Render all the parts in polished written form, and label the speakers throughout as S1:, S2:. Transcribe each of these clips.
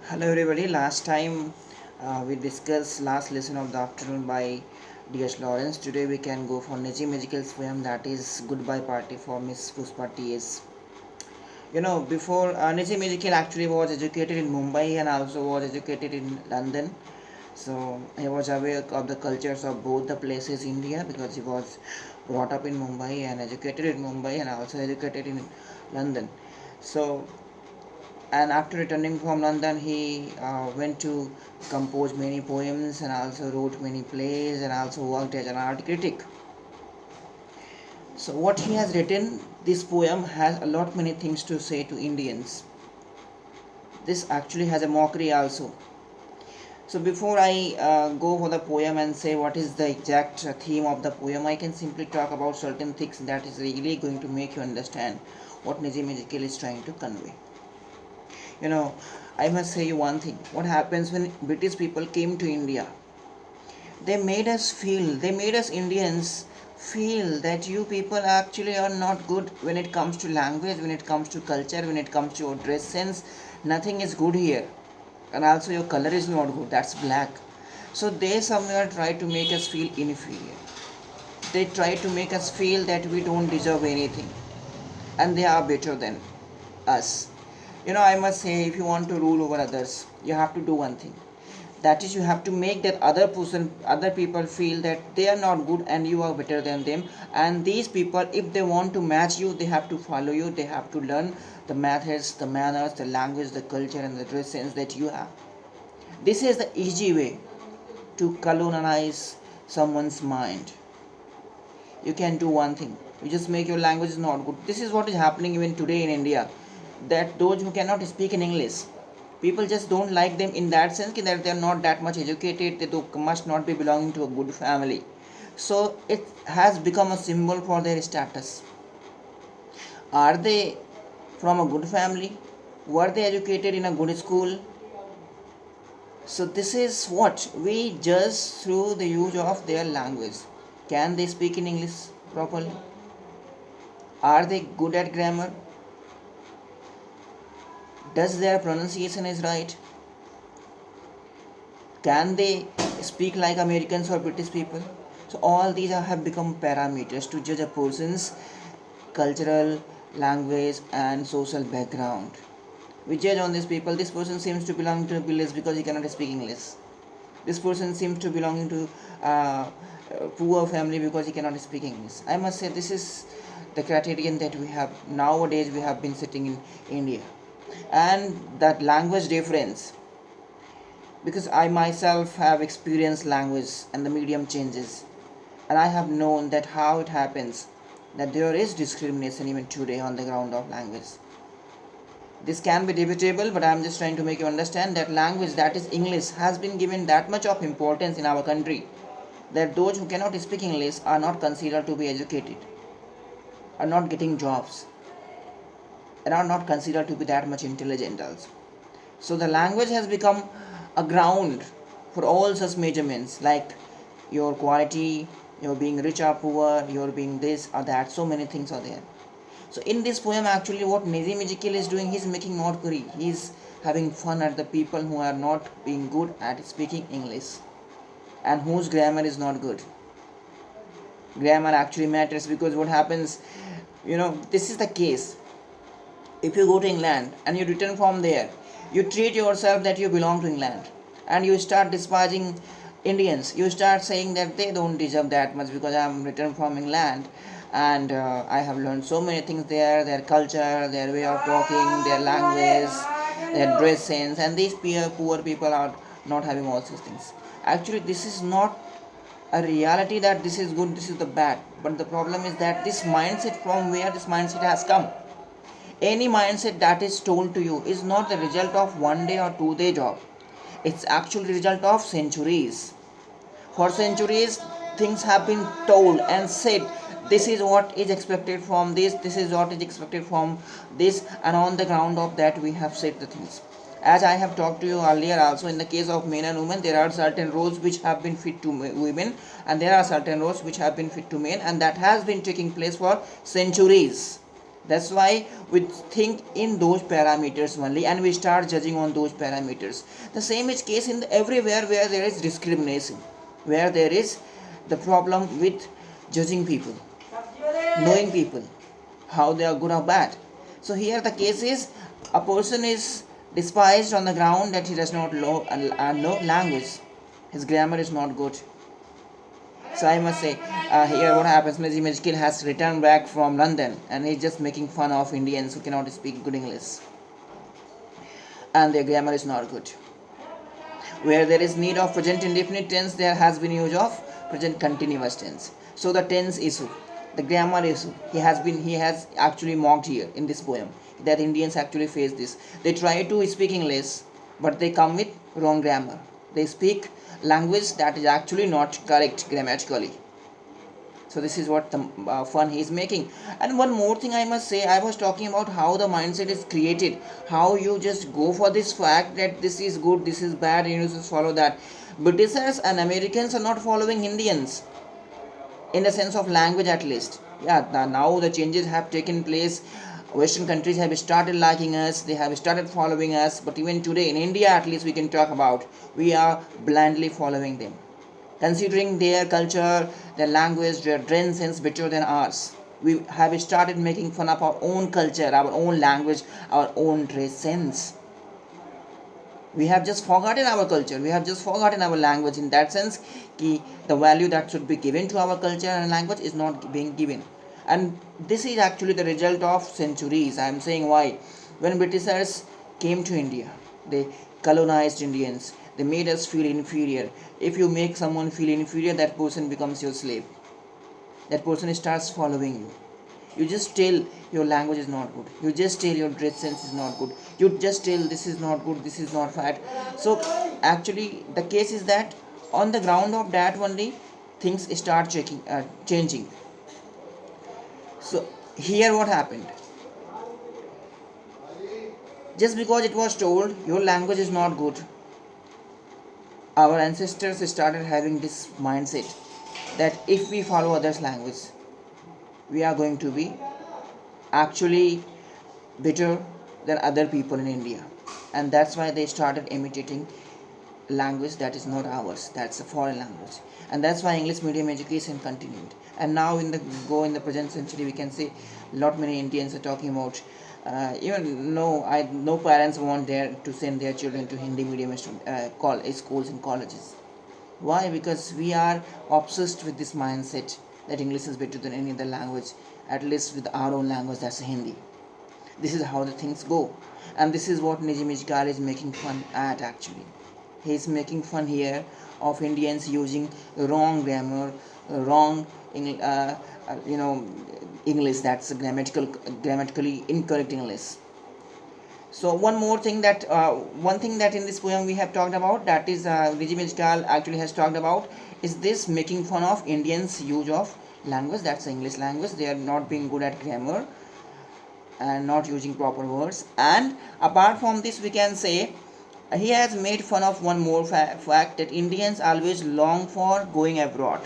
S1: Hello everybody. Last time we discussed last lesson of the afternoon by D.S. Lawrence. Today we can go for Neji Magical's poem, that is Goodbye Party for Miss Pushpa T.S. Before Neji Magical actually was educated in Mumbai and also was educated in London. So he was aware of the cultures of both the places India, because he was brought up in Mumbai and educated in Mumbai and also educated in London. So, and after returning from London, he went to compose many poems and also wrote many plays and also worked as an art critic. So what he has written, this poem has a lot many things to say to Indians. This actually has a mockery also. So before I go for the poem and say what is the exact theme of the poem, I can simply talk about certain things that is really going to make you understand what Nizam Ezekiel is trying to convey. You know, I must say you one thing. What happens when British people came to India? They made us Indians feel that you people actually are not good when it comes to language, when it comes to culture, when it comes to your dress sense. Nothing is good here. And also your color is not good, that's black. So they somewhere try to make us feel inferior. They try to make us feel that we don't deserve anything and they are better than us. I must say, if you want to rule over others, you have to do one thing. That is, you have to make that other people feel that they are not good and you are better than them. And these people, if they want to match you, they have to follow you. They have to learn the methods, the manners, the language, the culture, and the dress sense that you have. This is the easy way to colonize someone's mind. You can do one thing. You just make your language not good. This is what is happening even today in India. That those who cannot speak in English, people just don't like them in that sense that they are not that much educated. They must not be belonging to a good family. So it has become a symbol for their status. Are they from a good family? Were they educated in a good school? So this is what we judge through the use of their language. Can they speak in English properly? Are they good at grammar? Does their pronunciation is right? Can they speak like Americans or British people? So all these have become parameters to judge a person's cultural, language and social background. We judge on these people. This person seems to belong to a village because he cannot speak English. This person seems to belong to a poor family because he cannot speak English. I must say this is the criterion that we have nowadays. We have been sitting in India, and that language difference, because I myself have experienced language and the medium changes, and I have known that how it happens, that there is discrimination even today on the ground of language. This can be debatable, but I am just trying to make you understand that language, that is English, has been given that much of importance in our country that those who cannot speak English are not considered to be educated, are not getting jobs, and are not considered to be that much intelligent also. So the language has become a ground for all such measurements, like your quality, your being rich or poor, your being this or that. So many things are there. So in this poem, actually, what Nazim Ezekiel is doing, he's making mockery. He's having fun at the people who are not being good at speaking English and whose grammar is not good. Grammar actually matters, because what happens, this is the case. If you go to England and you return from there, you treat yourself that you belong to England and you start despising Indians. You start saying that they don't deserve that much because I am returned from England and I have learned so many things there, their culture, their way of talking, their language, their dress sense, and these poor people are not having all these things. Actually, this is not a reality that this is good, this is the bad. But the problem is that this mindset, from where this mindset has come. Any mindset that is told to you is not the result of 1 day or 2 day job. It's actually result of centuries. For centuries, things have been told and said. This is what is expected from this. This is what is expected from this, and on the ground of that, we have said the things. As I have talked to you earlier, also in the case of men and women, there are certain roles which have been fit to women, and there are certain roles which have been fit to men, and that has been taking place for centuries. That's why we think in those parameters only, and we start judging on those parameters. The same is case in everywhere where there is discrimination, where there is the problem with judging people, knowing people, how they are good or bad. So here the case is a person is despised on the ground that he does not know language. His grammar is not good. So I must say, here what happens, Najim Ejkil has returned back from London and he's just making fun of Indians who cannot speak good English and their grammar is not good. Where there is need of present indefinite tense, there has been use of present continuous tense. So the tense issue, the grammar issue, he has actually mocked here in this poem, that Indians actually face this. They try to speak English, but they come with wrong grammar. They speak language that is actually not correct grammatically. So this is what the fun he is making. And one more thing I must say, I was talking about how the mindset is created, how you just go for this fact that this is good, this is bad, and you just follow that. Britishers and Americans are not following Indians in the sense of language, at least. Yeah, now the changes have taken place. Western countries have started liking us, they have started following us, but even today in India, at least we can talk about, we are blindly following them, considering their culture, their language, their dress sense better than ours. We have started making fun of our own culture, our own language, our own dress sense. We have just forgotten our culture, we have just forgotten our language. In that sense, the value that should be given to our culture and language is not being given. And this is actually the result of centuries. I am saying why. When Britishers came to India, they colonized Indians, they made us feel inferior. If you make someone feel inferior, that person becomes your slave, that person starts following you. You just tell your language is not good, you just tell your dress sense is not good, you just tell this is not good, this is not fat. So actually the case is that on the ground of that only things start changing. So here what happened, just because it was told your language is not good, our ancestors started having this mindset that if we follow others language, we are going to be actually better than other people in India. And that's why they started imitating language that is not ours, that's a foreign language. And that's why English medium education continued. And now in the present century, we can see lot many Indians are talking about, even no parents want to send their children to Hindi medium schools and colleges. Why? Because we are obsessed with this mindset that English is better than any other language, at least with our own language, that's Hindi. This is how the things go. And this is what Nijim Ijgal is making fun at actually. He is making fun here of Indians using wrong grammar, wrong you know English, that's grammatically incorrect English. So one thing that in this poem we have talked about, that is Nijim Ijgal actually has talked about, is this making fun of Indians use of language, that's the English language. They are not being good at grammar and not using proper words. And apart from this, we can say he has made fun of one more fact, that Indians always long for going abroad.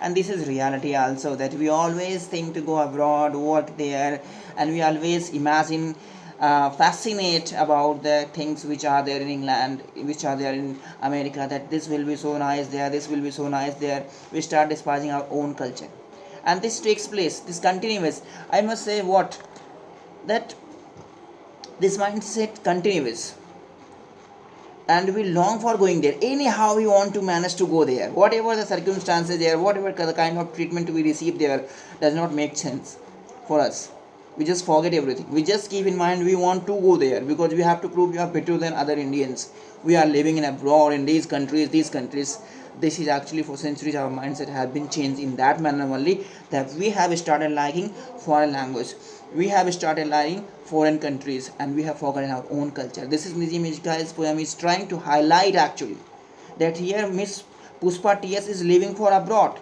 S1: And this is reality also, that we always think to go abroad, work there, and we always imagine, fascinate about the things which are there in England, which are there in America, that this will be so nice there, this will be so nice there. We start despising our own culture. And this takes place, this continues. I must say what, that this mindset continues, and we long for going there. Anyhow we want to manage to go there, whatever the circumstances there, whatever the kind of treatment we receive there does not make sense for us. We just forget everything, we just keep in mind we want to go there because we have to prove we are better than other Indians. We are living in abroad in these countries. This is actually for centuries our mindset has been changed in that manner only, that we have started liking foreign language, we have started liking foreign countries, and we have forgotten our own culture. This is Nizim Ijgal's poem is trying to highlight actually, that here Miss Pushpa TS is living for abroad.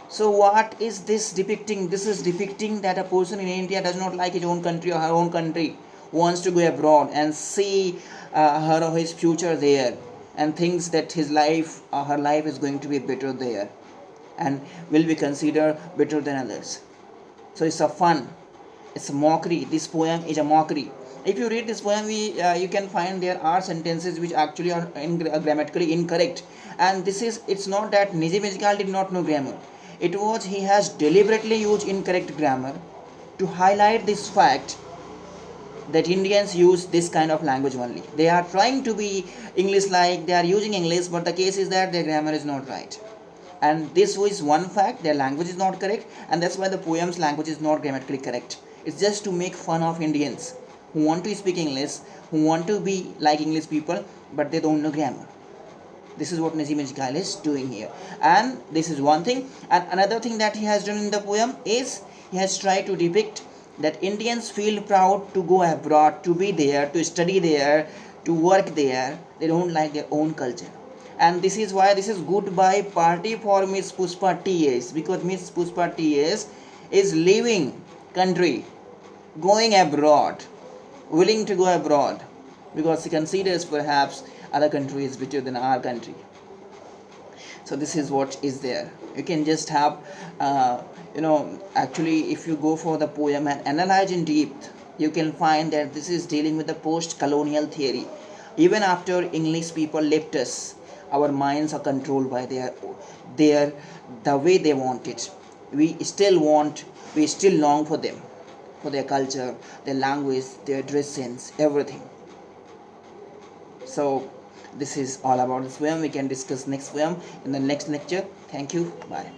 S1: So what is this depicting? This is depicting that a person in India does not like his own country or her own country, wants to go abroad and see her or his future there, and thinks that his life or her life is going to be better there, and will be considered better than others. So it's a fun. It's a mockery. This poem is a mockery. If you read this poem, you can find there are sentences which actually are grammatically incorrect. And this is, it's not that Nizam Iqbal did not know grammar. It was he has deliberately used incorrect grammar to highlight this fact that Indians use this kind of language only. They are trying to be English like, they are using English, but the case is that their grammar is not right. And this is one fact, their language is not correct, and that's why the poem's language is not grammatically correct. It's just to make fun of Indians who want to speak English, who want to be like English people, but they don't know grammar. This is what Nazim Iqbal is doing here. And this is one thing. And another thing that he has done in the poem is he has tried to depict that Indians feel proud to go abroad, to be there, to study there, to work there. They don't like their own culture. And this is why this is goodbye party for Miss Pushpa TS, because Miss Pushpa TS is leaving country, going abroad, willing to go abroad, because she considers perhaps other country is better than our country. So this is what is there. You can just have actually if you go for the poem and analyze in depth, you can find that this is dealing with the post-colonial theory. Even after English people left us, our minds are controlled by their the way they want it. We still long for them, for their culture, their language, their dress sense, everything. So this is all about this poem. We can discuss next poem in the next lecture. Thank you. Bye.